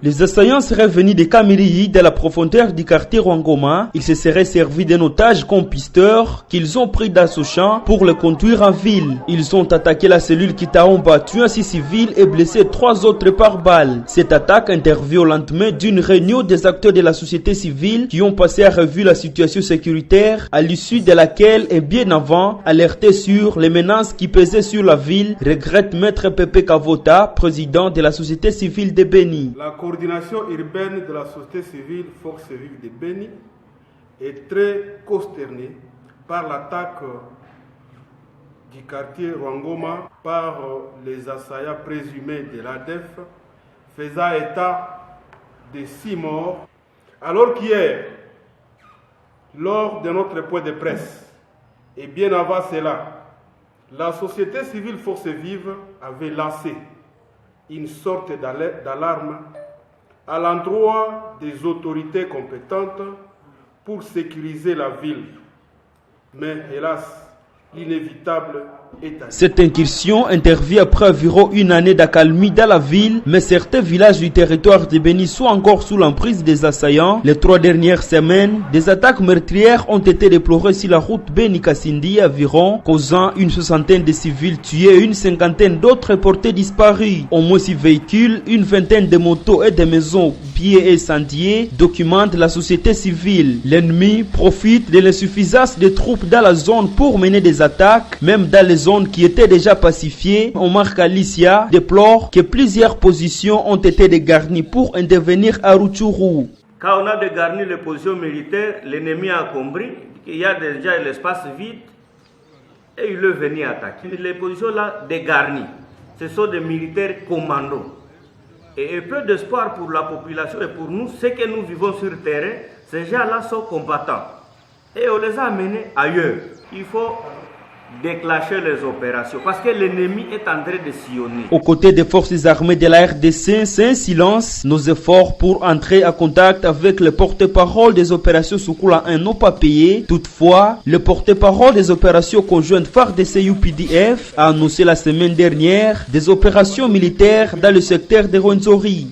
Les assaillants seraient venus de Kamiri, de la profondeur du quartier Rwangoma. Ils se seraient servis d'un otage comme pisteur qu'ils ont pris d'assaut pour le conduire en ville. Ils ont attaqué la cellule Kitaomba, tuant 6 civils et blessé 3 autres par balle. Cette attaque intervient au lendemain d'une réunion des acteurs de la société civile qui ont passé à revue la situation sécuritaire, à l'issue de laquelle et bien avant, alerté sur les menaces qui pesaient sur la ville, regrette Maître Pepe Kavota, président de la société civile de Beni. La coordination urbaine de la société civile Force Vive de Beni est très consternée par l'attaque du quartier Rwangoma par les assaillants présumés de l'ADF, faisant état de 6 morts, alors qu'hier, lors de notre point de presse, et bien avant cela, la société civile Force Vive avait lancé une sorte d'alarme à l'endroit des autorités compétentes pour sécuriser la ville. Mais hélas, l'inévitable est arrivé. Cette incursion intervient après environ une année d'accalmie dans la ville, mais certains villages du territoire de Beni sont encore sous l'emprise des assaillants. Les 3 dernières semaines, des attaques meurtrières ont été déplorées sur la route Beni-Kasindi environ, causant une 60aine de civils tués et une 50aine d'autres portés disparus. Au moins 6 véhicules, une 20aine de motos et de maisons pillées et incendiées documentent la société civile. L'ennemi profite de l'insuffisance des troupes dans la zone pour mener des attaques, même dans les zones qui étaient déjà pacifiées. Omar Kalicia déplore que plusieurs positions ont été dégarnies pour intervenir à Rutshuru. Quand on a dégarni les positions militaires, l'ennemi a compris qu'il y a déjà l'espace vide et il est venu attaquer. Les positions là dégarnies, ce sont des militaires commandos. Et peu d'espoir pour la population et pour nous, ceux que nous vivons sur le terrain, ces gens-là sont combattants. Et on les a amenés ailleurs. Il faut déclencher les opérations parce que l'ennemi est en train de sillonner. Aux côtés des forces armées de la RDC, c'est un silence. Nos efforts pour entrer en contact avec le porte-parole des opérations Soukoula 1 n'ont pas payé. Toutefois, le porte-parole des opérations conjointes FARDC-UPDF a annoncé la semaine dernière des opérations militaires dans le secteur de Rwenzori.